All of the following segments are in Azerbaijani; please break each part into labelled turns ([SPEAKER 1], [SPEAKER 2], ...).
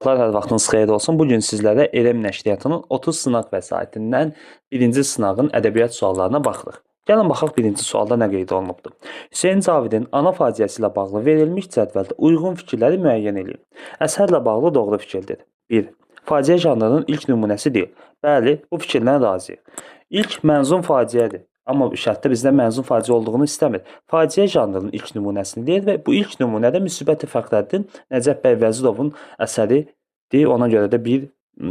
[SPEAKER 1] Uşaqlar, hər vaxtınız xeyir olsun. Bugün sizlərə Elm Nəşriyyatının 30 sınaq vəsaitindən birinci sınağın ədəbiyyat suallarına baxırıq. Gəlin baxaq birinci sualda nə qeyd olunubdur. Hüseyn Cavidin ana faciəsi ilə bağlı verilmiş cədvəldə uyğun fikirləri müəyyən edin. Əsərlə bağlı doğru fikirdir. 1. Faciə janrının ilk nümunəsi deyil. Bəli, bu fikirlə razıyıq. İlk mənzum faciədir. Amma şərtdə bizdə mənzum faciə olduğunu istəmir. Faciə janrının ilk nümunəsini deyir və bu ilk nümunədə Müsbəti Fəxrəddin Nəcəf bəy Vəzirovun əsəridir. Ona görə də bir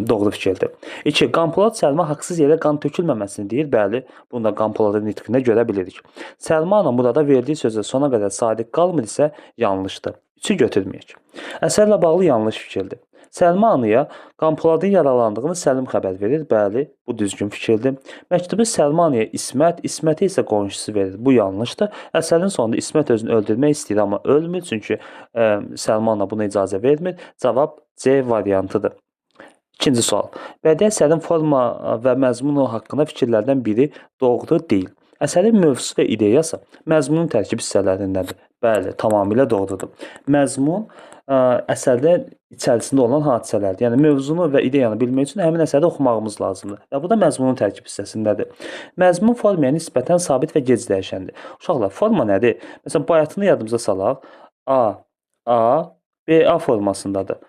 [SPEAKER 1] doğru fikirdir. 2. Qanpolad Səlma haqsız yerə qan tökülməməsini deyir. Bəli, bunu da Qanpoladın nitqində görə bilirik. Səlma ana burada verdiyi sözə sona qədər sadiq qalmır isə yanlışdır. 3-ü götürməyək. Əsərlə bağlı yanlış fikirdir. Səlma anıya Qanpoladın yaralandığını Səlim xəbər verir. Bəli, bu düzgün fikirdir. Məktubu Səlma anıya İsmət, İsməti isə qonşusu verir. Bu yanlışdır. Əsərin sonunda İsmət özünü öldürmək istəyir, amma ölmür, çünki Səlma ana buna icazə vermir. Cavab C variantıdır. İkinci sual. Bədii əsərin forma və məzmunu haqqında fikirlərdən biri doğru deyil. Əsərin mövzusu və ideyası məzmunun tərkib hissələrindədir. Bəli, tamamilə doğrudur. Məzmun əsərdə içərisində olan hadisələrdir. Yəni mövzunu və ideyanı bilmək üçün həmin əsəri oxumağımız lazımdır. Və bu da məzmunun tərkib hissəsindədir. Məzmun formaya nisbətən sabit və gec dəyişəndir. Uşaqlar, forma nədir? Məsələn, bayatını yadımıza salaq. A, B-A formasındadır.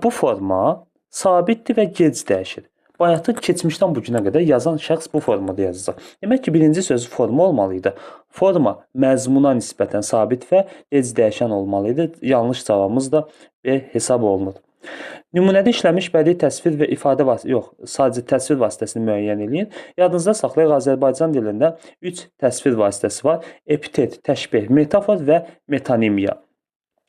[SPEAKER 1] Bu forma sabitdir və gec dəyişir. Bayatı keçmişdən bu günə qədər yazan şəxs bu formada yazacaq. Demək ki, birinci sözü forma olmalıydı. Forma məzmuna nisbətən sabit və gec dəyişən olmalıydı. Yanlış cavabımız da B hesab olunur. Nümunədə işləmiş bədii təsvir və ifadə vasitəsi, yox, sadəcə təsvir vasitəsini müəyyən edin. Yadınızda saxlayaq, Azərbaycan dilində 3 təsvir vasitəsi var. Epitet, təşbeh, metafor və metonimiya.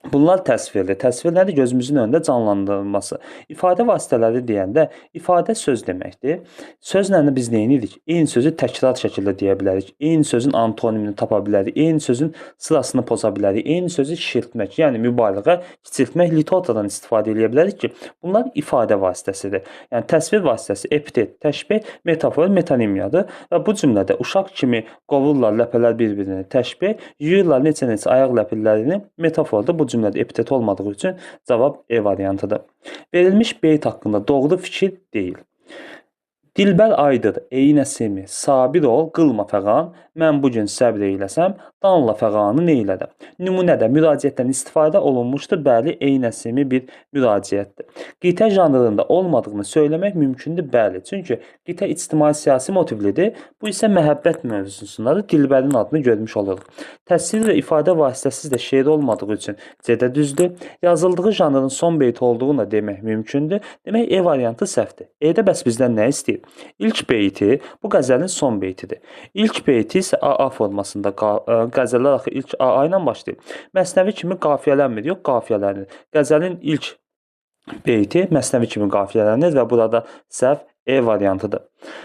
[SPEAKER 1] Bunlar təsvirdir. Təsvir nədir? Gözümüzün önündə canlandırılması. İfadə vasitələri deyəndə ifadə söz deməkdir. Sözlə biz nə edirik? Eyni sözü təkrar şəkildə deyə bilərik. Eyni sözün antonimini tapa bilərik. Eyni sözün sırasını poza bilərik. Eyni sözü şişirtmək, yəni mübaliğə, kiçiltmək, litotadan istifadə edə bilərik ki, bunlar ifadə vasitəsidir. Yəni təsvir vasitəsi epitet, təşbeh, metafor, metonimiyadır və bu cümlədə uşaq kimi qovurlar ləpələr bir-birini təşbeh, yuyurlar neçə-neçə ayaq ləpirlərini metafordur. Bu cümlədə epitet olmadığı üçün cavab E variantıdır. Verilmiş beyt haqqında doğru fikir deyil. Dilbər aydır, ey Nəsimi, sabir ol, qılma fəğan, mən bugün səbr eyləsəm, danla fəğanı neylədə. Nümunədə müraciətdən istifadə olunmuşdur, bəli, ey Nəsimi bir müraciətdir. Qitə janrında olmadığını söyləmək mümkündür, bəli, çünki qitə ictimai-siyasi motivlidir, bu isə məhəbbət mövzusundadır, Dilbərin adını görmüş oluruq. Təsvir və ifadə vasitəsiz də şeir olmadığı üçün C-də düzdür. Yazıldığı janrın son beyti olduğunu da demək mümkündür, demək E variantı səhvdir. E-də bəs bizdən nə istəyir? İlk beyti bu qəzəlin son beytidir. İlk beyti isə AA formasında. Qəzəllər axı ilk AA ilə başlayır. Məsnəvi kimi qafiyələnmir, yox qafiyələnir. Qəzəlin ilk beyti məsnəvi kimi qafiyələnir və burada səhv E variantıdır.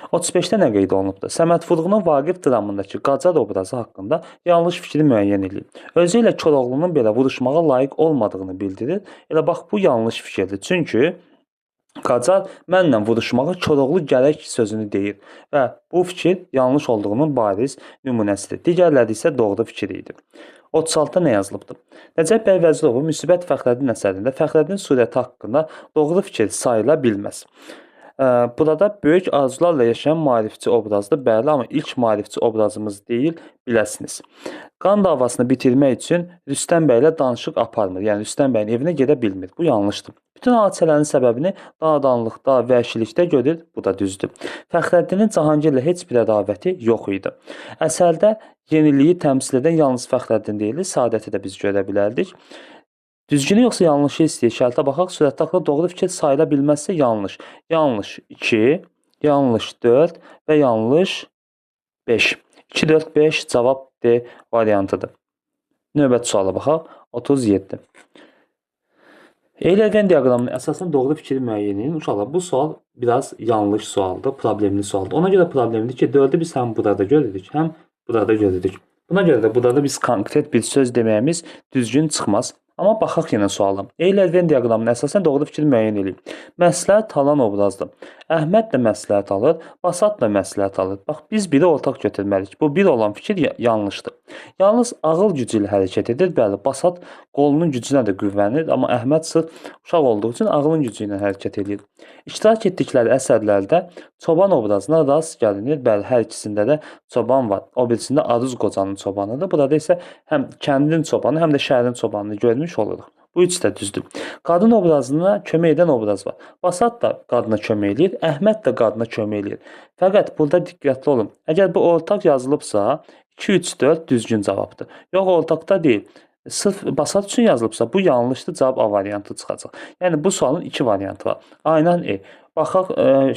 [SPEAKER 1] 35-də nə qeyd olunubdur? Səməd Vurğunun Vaqif dramındakı Qacar obrazı haqqında yanlış fikri müəyyən edin. Özü ilə Koroğlunun belə vuruşmağa layiq olmadığını bildirir. Elə bax bu yanlış fikirdir. Çünki Qacar mənlə vuruşmağa Koroğlu gərək sözünü deyir və bu fikir yanlış olduğunun bariz nümunəsidir. Digərləri isə doğru fikir idi. 36-da nə yazılıbdır? Nəcəf bəy Vəzirovun Müsbət Fəxrəddin əsərində Fəxrəddin surəti haqqında doğru fikir sayıla bilməz. Burada böyük arzularla yaşayan maarifçi obrazdır. Bəli, amma ilk maarifçi obrazımız deyil, biləsiniz. Qan davasını bitirmək üçün Rüstəm bəylə danışıq aparmır. Yəni Rüstəm bəyin evinə gedə bilmir. Bu yanlışdır. Bütün hadisələrin səbəbini nadanlıqda, vəhşilikdə görür. Bu da düzdür. Fəxrəddinin Cahangirlə heç bir ədavəti yox idi. Əsərdə yeniliyi təmsil edən yalnız Fəxrəddin deyil, Saadəti də biz görə bilərdik. Düzgünü yoxsa yanlışı istəyir? Şərtə baxaq, surətdə haqqında doğru fikir sayıla bilməzsə yanlış. Yanlış 2, yanlış 4 və yanlış 5. 2, 4, 5 cavab D variantıdır. Növbəti suala baxaq. 37. Eyler-Venn diaqramının əsasında doğru fikri müəyyən edin. Uşaqlar, bu sual biraz yanlış sualdır, problemli sualdır. Ona görə problemlidir ki, 4-ü biz həm burada görürük, həm burada görürük. Buna görə də burada biz konkret bir söz deməyimiz düzgün çıxmaz. Amma baxaq yenə suala. Euler Venn diaqramına əsasən doğru fikri müəyyən edin. Məsləhət alan obrazdır. Əhməd də məsləhət alır, Basat da məsləhət alır. Bax, biz biri ortaq götürməliyik. Bu bir olan fikir yanlışdır. Yalnız ağıl gücü ilə hərəkət edir. Bəli, Basat qolunun gücünə də güvənir, amma Əhməd sırf uşaq olduğu üçün ağılın gücü ilə hərəkət edir. İştirak etdikləri əsərlərdə çoban obrazına rast gəlinir. Bəli, hər ikisində də çoban var. O birisində Aruz qocanın çobanıdır. Burada isə həm kəndin çobanı, həm də şəhərin çobanını görmüş oluruq. Bu üç də düzdür. Qadın obrazına kömək edən obraz var. Basat da qadına kömək eləyir, Əhməd də qadına kömək eləyir. Fəqət burada diqqətli olun. Əgər bu ortaq yazılıbsa, 2, 3, 4 düzgün cavabdır. Yox, ortaqda deyil. Sırf Basat üçün yazılıbsa, bu yanlışdır, cavab A variantı çıxacaq. Yəni bu sualın 2 variantı var. A ilə E. Baxaq,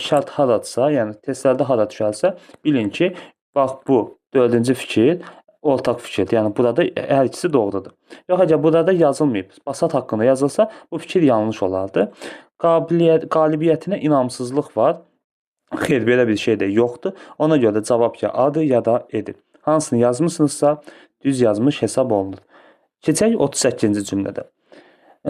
[SPEAKER 1] şərt haradırsa, yəni testlərdə hara düşərsə, bilin ki, bax bu 4-cü fikir ortaq fikirdir. Yəni burada hər ikisi doğrudur. Yox, əgər burada yazılmayıb, Basat haqqında yazılsa, bu fikir yanlış olardı. Qalibiyyətinə inamsızlıq var. Xeyr, belə bir şey də yoxdur. Ona görə də cavab ya A-dır, ya da E-dir. Hansını yazmısınızsa, düz yazmış hesab olunur. Keçək 38-ci cümlədə.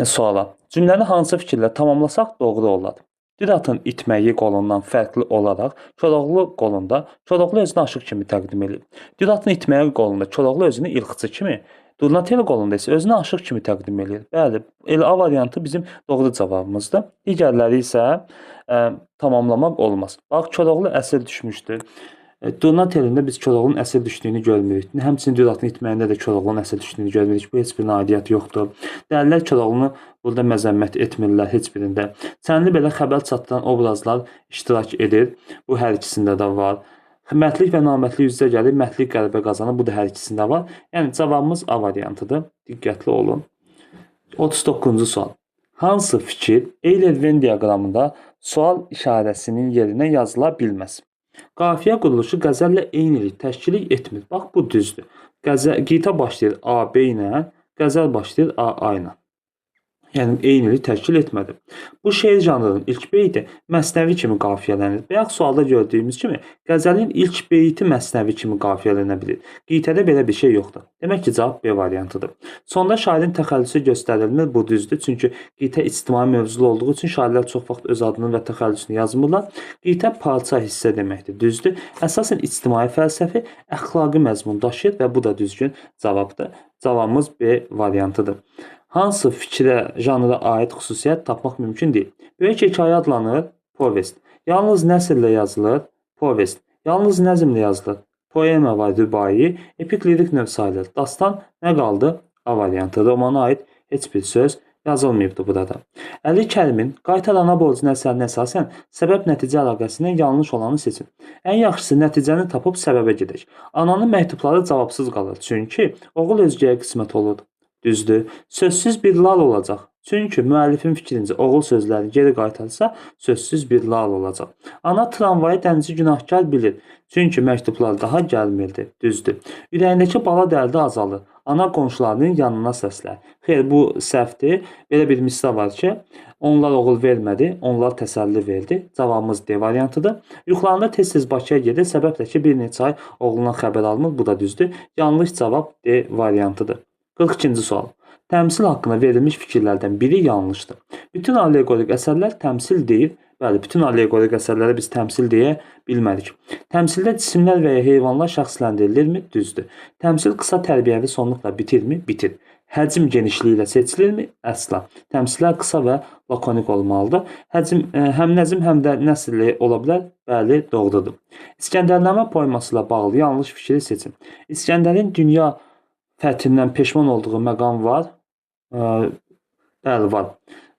[SPEAKER 1] Suala. Cümləni hansı fikirlə tamamlasaq doğru olar? Bir atın itməyi qolundan fərqli olaraq Koroğlu qolunda Koroğlu özünü aşıq kimi təqdim edir. Bir atın itməyi qolunda Koroğlu özünü ilxıçı kimi, Durnatel qolunda isə özünü aşıq kimi təqdim edir. Bəli, elə A variantı bizim doğru cavabımızdır. Digərləri isə tamamlamaq olmaz. Bax, Koroğlu əsir düşmüşdür. Durnatel-ində biz Koroğlunun əsir düşdüyünü görmürük. Həmçinin bir atın itməyində də Koroğlunun əsir düşdüyünü görmürük. Bu heç bir aidiyyəti yoxdur. Dəlilər Koroğlunu burada məzəmmət etmirlər heç birində. Çənli belə xəbər çatdıran obrazlar iştirak edir. Bu hər ikisində də var. Mətlik və namətlik üz-üzə gəlir, mətlik qələbə qazanır. Bu da hər ikisində var. Yəni cavabımız A variantıdır. Diqqətli olun. 39-cu sual. Hansı fikir Euler Venn diaqramında sual işarəsinin yerinə yazıla bilməz? Qafiyə quruluşu qəzəllə eynilik təşkil etmir. Bax, bu düzdür. Qita başlayır A, B ilə, qəzəl başlayır A, A ilə. Yəni, eynilik təşkil etmədi. Bu şeir janrının ilk beyti məsnəvi kimi qafiyələnir. Bayaq sualda gördüyümüz kimi, qəzəlin ilk beyti məsnəvi kimi qafiyələnə bilir. Qitədə belə bir şey yoxdur. Demək ki, cavab B variantıdır. Sonda şairin təxəllüsü göstərilmir. Bu düzdür. Çünki qitə ictimai mövzulu olduğu üçün şairlər çox vaxt öz adını və təxəllüsünü yazmırlar. Qitə parça hissə deməkdir. Düzdür. Əsasən ictimai fəlsəfi, əxlaqi məzmun daşıyır və bu da düzgün cavabdır. Cavabımız B variantıdır. Hansı fikrə, janra aid xüsusiyyət tapmaq mümkün deyil? Böyük hekayə adlanır povest. Yalnız nəsrlə yazılır povest. Yalnız nəzmlə yazılır poema və rübai, epik lirik növ sayılır. Dastan nə qaldı? A variantı. Romana aid heç bir söz yazılmayıbdır burada. Əli Kərimin Qaytar ana borcuna əsərinə əsasən səbəb-nəticə əlaqəsindən yanlış olanı seçin. Ən yaxşısı nəticəni tapıb səbəbə gedək. Ananın məktubları cavabsız qalır. Çünki oğul özgəyə qismət olur. Düzdür. Sözsüz bir lal olacaq. Çünki müəllifin fikrincə oğul sözləri geri qaytarsa, sözsüz bir lal olacaq. Ana tramvayı dənizci günahkar bilir. Çünki məktublar daha gəlmirdi. Düzdür. Ürəyindəki bala dərdi azalır. Ana qonşularının yanına səslər. Xeyr, bu səhvdir. Belə bir misra var ki, onlar oğul vermədi, onlar təsəlli verdi. Cavabımız D variantıdır. Yuxularında tez-tez Bakıya gedir, səbəblə ki, bir neçə ay oğlundan xəbər almır. Bu da düzdür. Yanlış cavab D variantıdır. 42-ci sual. Təmsil haqqında verilmiş fikirlərdən biri yanlışdır. Bütün allegorik əsərlər təmsil deyil. Bəli, bütün allegorik əsərlərə biz təmsil deyə bilmərik. Təmsildə cisimlər və ya heyvanlar şəxsləndirilirmi? Düzdür. Təmsil qısa tərbiyəvi sonluqla bitirmi? Bitir. Həcm genişliyi ilə seçilirmi? Əsla. Təmsillər qısa və lakonik olmalıdır. Həcm həm nəzm, həm də nəsrli ola bilər. Bəli, doğrudur. İskəndərnamə poeması ilə bağlı yanlış fikri seçin. İskəndərin dünya fəthindən peşman olduğu məqam var. Bəli, var.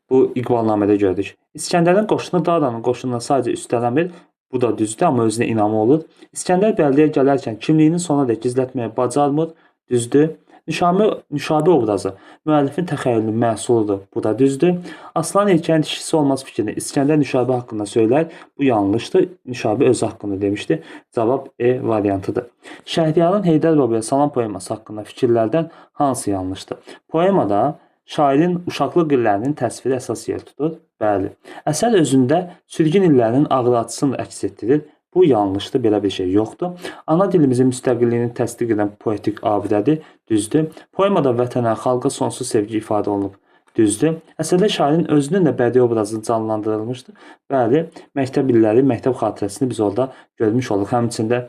[SPEAKER 1] Bu İqbalnamədə gördük. İskəndərin qoşunu Daranın qoşununa sadəcə üstələmir. Bu da düzdür, amma özünə inamı olur. İskəndər Bərdiyə gələrkən kimliyini sonadək gizlətməyə bacarmır. Düzdür. Nüşabə obrazı müəllifin təxəyyülünün məhsuludur. Bu da düzdür. Aslan erkəyin dişisi olmaz fikrini İskəndər Nüşabə haqqında söylər. Bu yanlışdır. Nüşabə öz haqqında demişdi. Cavab E variantıdır. Şəhriyarın Heydər Babaya Salam poeması haqqında fikirlərdən hansı yanlışdır? Poemada şairin uşaqlıq illərinin təsviri əsas yer tutur. Bəli. Əsər özündə sürgün illərinin ağrı-acısını əks etdirir. Bu yanlışdır, belə bir şey yoxdur. Ana dilimizin müstəqilliyini təsdiq edən poetik abidədir, düzdür. Poemada vətənə, xalqa sonsuz sevgi ifadə olunub, düzdür. Əsərdə şairin özünün də bədii obrazı canlandırılmışdır. Bəli, məktəb illəri, məktəb xatirəsini biz orada görmüş oluq. Həmçində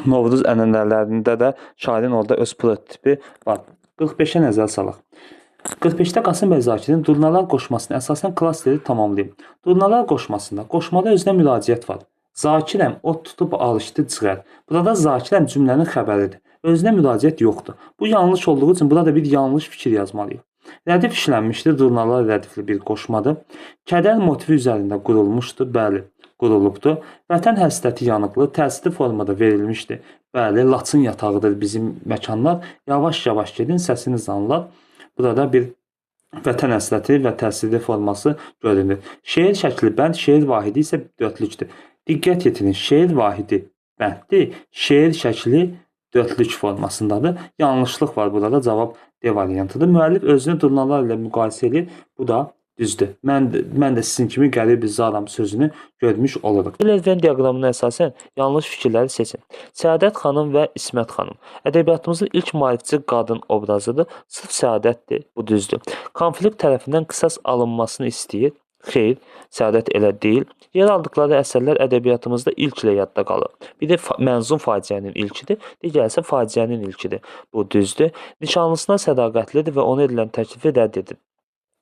[SPEAKER 1] Novruz ənənələrində də şairin orada öz prototipi var. 45-ə nəzər salaq. 45-də Qasım bəy Zakirin Durnalar qoşmasını əsasən klasteri tamamlayıb. Durnalar qoşmasında qoşmada özünə müraciət var. Zakirəm ot tutub alışdı cığər. Burada Zakirəm cümlənin xəbəridir. Özünə müraciət yoxdur. Bu yanlış olduğu üçün burada bir yanlış fikir yazmalıyıq. Rədif işlənmişdir. Durnalar rədifli bir qoşmadır. Kədər motivi üzərində qurulmuşdur. Bəli, qurulubdur. Vətən həsrəti yanıqlı, təsirli formada verilmişdir. Bəli, Laçın yatağıdır bizim məkanlar. Yavaş-yavaş gedin, səsiniz anlar. Burada bir vətən həsrəti və təsirli forması görünür. Şeir şəkli bənd, şeir vahidi isə dörtlükdür. Diqqət yetirin, şeir vahidi bənddir, şeir şəkli dörtlük formasındadır. Yanlışlıq var burada, cavab D variantıdır. Müəllif özünü durnalar ilə müqayisə edir. Bu da düzdür. Mən də sizin kimi qərib bir zaram sözünü görmüş oluruq. Venn diaqramına əsasən yanlış fikirləri seçin. Səadət xanım və İsmət xanım. Ədəbiyyatımızın ilk maarifçi qadın obrazıdır. Sırf Səadətdir. Bu düzdür. Konflikt tərəfindən qisas alınmasını istəyir. Xeyr, Səadət elə deyil. Yer aldıqları əsərlər ədəbiyyatımızda ilk ilə yadda qalır. Biri Mənzum faciənin ilkidir, digəri isə faciənin ilkidir. Bu düzdür. Nişanlısına sədaqətlidir və ona edilən təklifi rədd edir.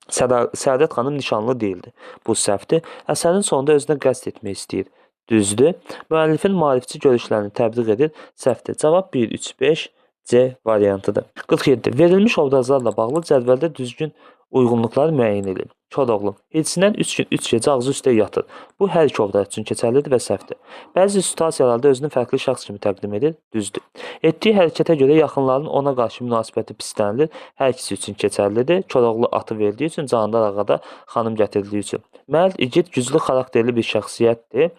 [SPEAKER 1] Səadət xanım nişanlı deyildi. Bu səhvdir. Əsərin sonunda özünə qəsd etmək istəyir. Düzdür. Müəllifin maarifçi görüşlərini təbliğ edir. Səhvdir. Cavab 1, 3, 5 C variantıdır. 47. Verilmiş obrazlarla bağlı cədvəldə düzgün uyğunluqları müəyyən edin. Koroğlu. Hecsindən 3 gün 3 gecə ağzı üstə yatır. Bu hər iki obraz üçün keçərlidir və səhvdir. Bəzi situasiyalarda özünü fərqli şəxs kimi təqdim edir. Düzdür. Etdiyi hərəkətə görə yaxınların ona qarşı münasibəti pislənilir. Hər ikisi üçün keçərlidir. Koroğlu atı verdiyi üçün, Candar ağa da xanım gətirdiyi üçün. Mərd, igid, güclü xarakterli bir şəxsiyyətdir.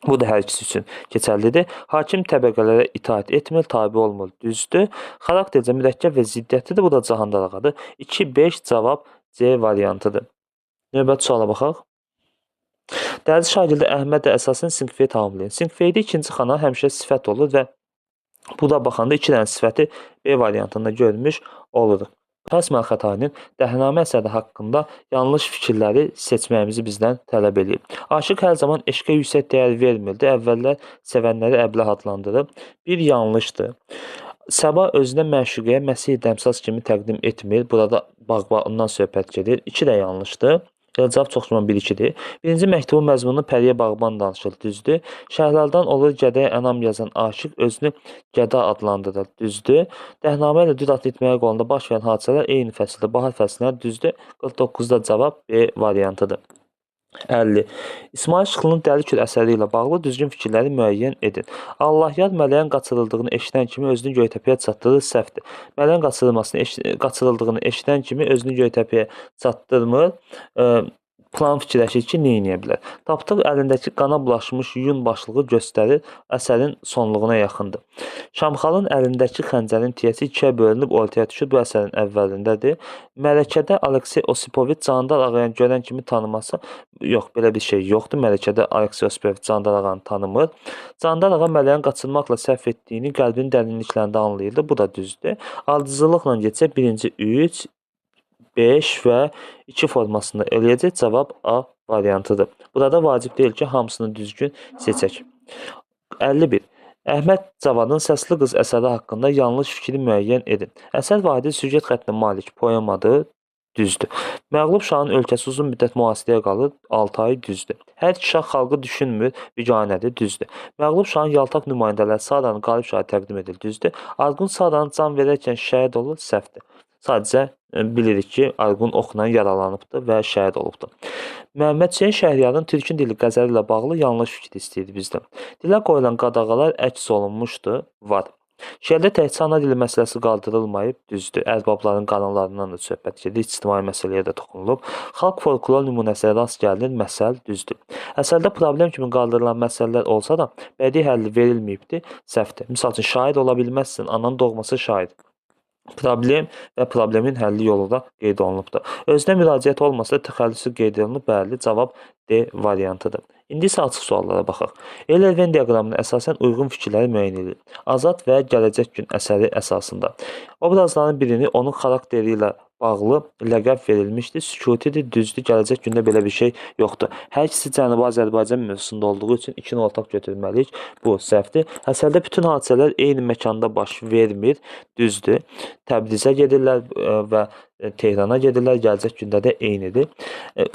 [SPEAKER 1] Bu da hər ikisi üçün keçərlidir. Hakim təbəqələrə itaat etmir, tabi olmur. Düzdür. Xaraktercə mürəkkəb və ziddətlidir. Bu da Cahangir ağadır. 2-5 cavab C variantıdır. Növbəti suala baxaq. Dərzi şagirdi Əhməd də əsasən sinqfiyə tamamlayın. Sinqfiyədə ikinci xana həmişə sifət olur və bu da baxanda 2 dənə sifəti B variantında görmüş oluruq. Fəsməl Xətainin Dəhnamə əsəri haqqında yanlış fikirləri seçməyimizi bizdən tələb edir. Aşıq hər zaman eşqə yüksək dəyər vermirdi. Əvvəllər sevənləri əbləh adlandırıb. Bir yanlışdır. Səba özünə məşuqəyə Məsih dəmsaz kimi təqdim etmir. Burada bağbandan söhbət gedir. 2 də yanlışdır. Cavab çox güman 1-2-dir. Birinci məktubun məzmununu Pəriyə Bağban danışır, düzdür. Şəhərlərdən olur gədəyə ənam yazan aşıq özünü gəda adlandırır, düzdür. Dəhnamə ilə düz atlı itməyə qolunda baş verən hadisələr eyni fəsildə, bahar fəslinə düzdür. 49-da cavab B variantıdır. 50. İsmail Şıxlının Dəli Kür əsəri ilə bağlı düzgün fikirləri müəyyən edin. Allah yar mələyin qaçırıldığını eşidən kimi özünü Göytəpəyə çatdırır, səhvdir. Mələyin qaçırıldığını eşidən kimi özünü Göytəpəyə çatdırmır. Plan fikirləşir ki, nə edə bilər? Tapdıq əlindəki qana bulaşmış yun başlığı göstərir, əsərin sonluğuna yaxındır. Şamxalın əlindəki xəncərin tiyəsi 2-yə bölünüb ortaya düşür, bu əsərin əvvəlindədir. Mələkədə Aleksey Osipoviç Candar ağayan görən kimi tanıması, yox, belə bir şey yoxdur. Mələkədə Aleksey Osipoviç Candar ağanı tanımır. Candar ağa mələyin qaçırmaqla səhv etdiyini qəlbinin dərinliklərində anlayırdı, bu da düzdür. Ardıcıllıqla getsə birinci 3, 5 və 2 formasında eləyəcək. Cavab A variantıdır. Burada vacib deyil ki, hamısını düzgün seçək. 51. Əhməd Cavadın Səsli qız əsəri haqqında yanlış fikri müəyyən edin. Əsər vahidi süjet xəttinə malik poemadır, düzdür. Məğlub şahın ölkəsi uzun müddət mühasirəyə qalır, 6 ay, düzdür. Hər iki şah xalqı düşünmür, biganədir, düzdür. Məğlub şahın yaltaq nümayəndələri Saranı qalib şahı təqdim edir, düzdür. Arqun Saranı can verərkən şəhid olur, səhvdir. Sadəcə bilirik ki, Arqun oxla yaralanıbdır və şəhid olubdur. Məhəmməd Hüseyn Şəhriyarın Türkün dili qəzəli ilə bağlı yanlış fikir istəyirdi bizdən. Dilə qoyulan qadağalar əks olunmuşdur, var. Şeirdə təkcə ana dili məsələsi qaldırılmayıb, düzdür. Ərbabların qanunlarından da söhbət gedir, ictimai məsələyə də toxunulub. Xalq folklor nümunəsinə rast gəlinir, məsəl düzdür. Əsərdə problem kimi qaldırılan məsələlər olsa da, bədii həlli verilməyibdir, səhvdir. Misal üçün, şair ola bilməzsin, ananın doğması şair. problem və problemin həlli yolu da qeyd olunubdur. Özünə müraciət olmasa da təxəllüsü qeyd olunub, bəli, cavab D variantıdır. İndi isə açıq suallara baxaq. Eyler-Venn diaqramına əsasən uyğun fikirləri müəyyən edin. Azad və Gələcək gün əsəri əsasında. Obrazların birini onun xarakteri ilə bağlı ləqəb verilmişdir. Sükutidir, düzdür, gələcək gündə belə bir şey yoxdur. Hər ikisi Cənubi Azərbaycan mövzusunda olduğu üçün 2-ni ortaq götürməliyik. Bu səhvdir. Əsərdə bütün hadisələr eyni məkanda baş vermir, düzdür. Təbrizə gedirlər və Tehrana gedirlər, gələcək gündə də eynidir.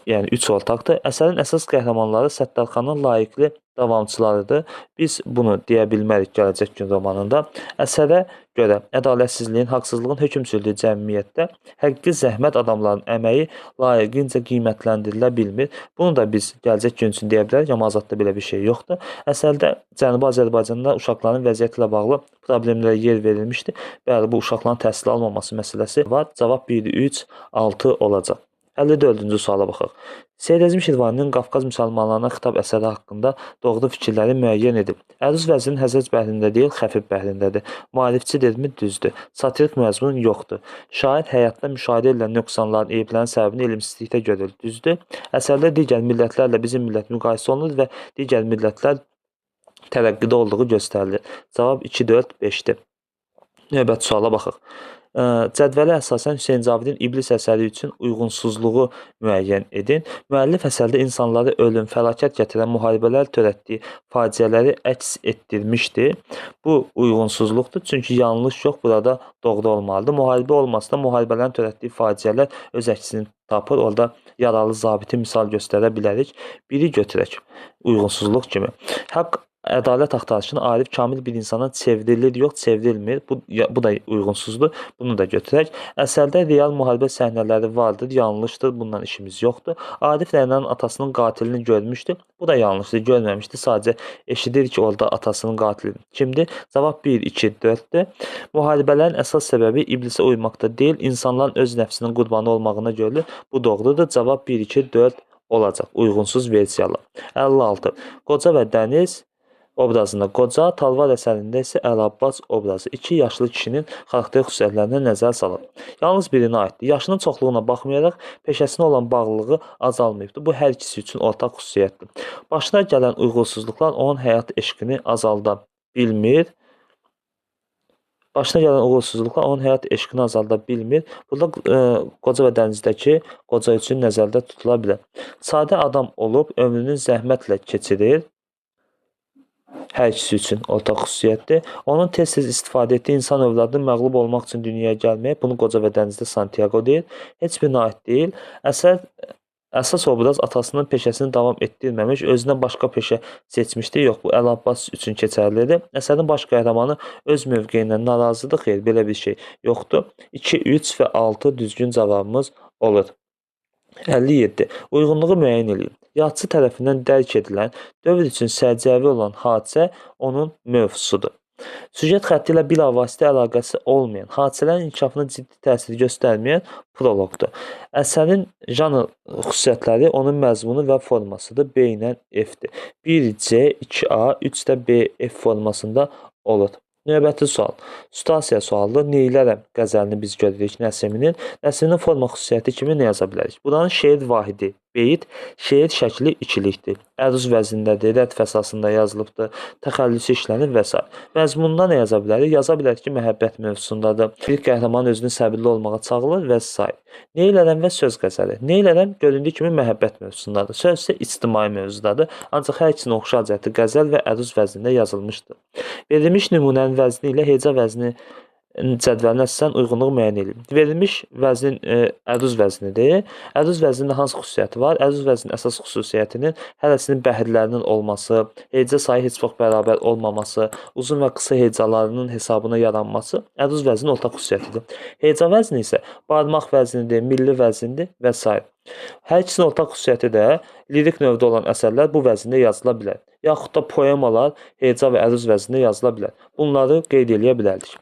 [SPEAKER 1] Yəni 3 ortaqdır. Əsərin əsas qəhrəmanları Səttarxanın layiqli davamçılarıdır. Biz bunu deyə bilmərik gələcək gün romanında. Əsərə görə ədalətsizliyin, haqsızlığın hökm sürdüyü cəmiyyətdə həqiqi zəhmət adamların əməyi layiqincə qiymətləndirilə bilmir. Bunu da biz gələcək gün üçün deyə bilərik, amma Azadda belə bir şey yoxdur. Əsərdə Cənubi Azərbaycanda uşaqların vəziyyəti ilə bağlı problemlərə yer verilmişdir. Bəli, bu uşaqların təhsil almaması məsələsi var. Cavab 1, 3, 6 olacaq. 54-cü suala baxaq. Seyid Əzim Şirvaninin Qafqaz müsəlmanlarına xitab əsəri haqqında doğru fikirləri müəyyən edib. Əruz vəzinin Həzrəc bəhrində deyil, Xəfif bəhrindədir. Maarifçidirmi? Düzdür. Satirik məzmun yoxdur. Şair həyatda müşahidə edilən nöqsanların, eyiblərin səbəbini elmsizlikdə görür. Düzdür. Əsərdə digər millətlərlə bizim millət müqayisə olunur və digər millətlər tərəqqidə olduğu göstərilir. Cavab 2, 4, 5-dir. Növbəti suala baxaq. Cədvələ əsasən Hüseyn Cavidin İblis əsəri üçün uyğunsuzluğu müəyyən edin. Müəllif əsərdə insanları ölüm, fəlakət gətirən müharibələr törətdiyi faciələri əks etdirmişdir. Bu uyğunsuzluqdur, çünki yanlış yox, burada doğru olmalıdır. Müharibə olmasa da müharibələrin törətdiyi faciələr öz əksini tapır. Orada yaralı zabiti misal göstərə bilərik. Biri götürək uyğunsuzluq kimi. Haqq ədalət axtarışına arif kamil bir insana çevrilir, yox çevrilmir. Bu da uyğunsuzdur. Bunu da götürək. Əsərdə real müharibə səhnələri vardır, yanlışdır. Bundan işimiz yoxdur. Arif Rənanın atasının qatilini görmüşdü. Bu da yanlışdır, görməmişdi. Sadəcə eşidir ki, orada atasının qatili kimdir? Cavab 1, 2, 4-dür. Müharibələrin əsas səbəbi iblisə uymaqda deyil, insanların öz nəfsinin qurbanı olmağına görülür. Bu doğrudur. Cavab 1, 2, 4 olacaq. Uyğunsuz versiyalar. 56. Qoca və dəniz obrazında qoca, Talvar əsərində isə Əl-Abbas obrazı 2 yaşlı kişinin xarakter xüsusiyyətlərinə nəzər salır. Yalnız birinə aiddir. Yaşının çoxluğuna baxmayaraq peşəsinə olan bağlılığı azalmayıbdır. Bu hər ikisi üçün ortaq xüsusiyyətdir. Başına gələn uyğunsuzluqlar onun həyat eşqini azalda bilmir. Başına gələn uğursuzluqlar onun həyat eşqini azalda bilmir. Burada qoca və dənizdəki qoca üçün nəzərdə tutula bilər. Sadə adam olub ömrünü zəhmətlə keçirir. Hər ikisi üçün ortaq xüsusiyyətdir. Onun tez-tez istifadə etdiyi insan övladının məğlub olmaq üçün dünyaya gəlməyi, bunu qoca və dənizdə Santiago deyil. Heç birinə aid deyil. Əsas obraz atasının peşəsini davam etdirməmiş, özünə başqa peşə seçmişdir. Yox, bu Əl-Abbas üçün keçərlidir. Əsərin baş qəhrəmanı öz mövqeyindən narazıdır. Xeyr, belə bir şey yoxdur. 2, 3 və 6 düzgün cavabımız olur. 57. Uyğunluğu müəyyən edin. Yazıçı tərəfindən dərk edilən, dövr üçün səciyyəvi olan hadisə onun mövzusudur. Süjet xətti ilə bilavasitə əlaqəsi olmayan, hadisələrin inkişafına ciddi təsir göstərməyən proloqdur. Əsərin janr xüsusiyyətləri onun məzmunu və formasıdır. B ilə F-dir. 1C, 2A, 3 də B, F formasında olur. Növbəti sual. Situasiya sualıdır. Neylərəm qəzəlini biz görürük Nəsiminin. Nəsiminin forma xüsusiyyəti kimi nə yaza bilərik? Buranın şeir vahidi, beyit, şeir şəkli ikilikdir. Əruz vəzindədir, rədf əsasında yazılıbdır, təxəllüsü işlənir və s. Məzmununda nə yaza bilərik? Yaza bilərik ki, məhəbbət mövzusundadır. Bir qəhrəman özünü səbirli olmağa çağırır və s. Neylərəm və söz qəzəli. Neylərəm göründüyü kimi məhəbbət mövzusundadır. Söz isə ictimai mövzudadır. Ancaq hər ikisinin oxşar cəhəti qəzəl və əruz vəznində yazılmışdır. Verilmiş nümunənin vəzni ilə heca vəzni cədvəlinə əsasən uyğunluğu müəyyən edin. Verilmiş vəznin əruz vəznidir. Əruz vəznində hansı xüsusiyyəti var? Əruz vəzninin əsas xüsusiyyətinin hərəsinin bəhirlərinin olması, heca sayı heç vaxt bərabər olmaması, uzun və qısa hecalarının hesabına yaranması əruz vəzninin ortaq xüsusiyyətidir. Heca vəzni isə barmaq vəznidir, milli vəzindir və s. Hər ikisinin ortaq xüsusiyyəti də lirik növdə olan əsərlər bu vəzində yazıla bilər. Yaxud da poemalar heca və əruz vəzində yazıla bilər. Bunları qeyd edə bilərik.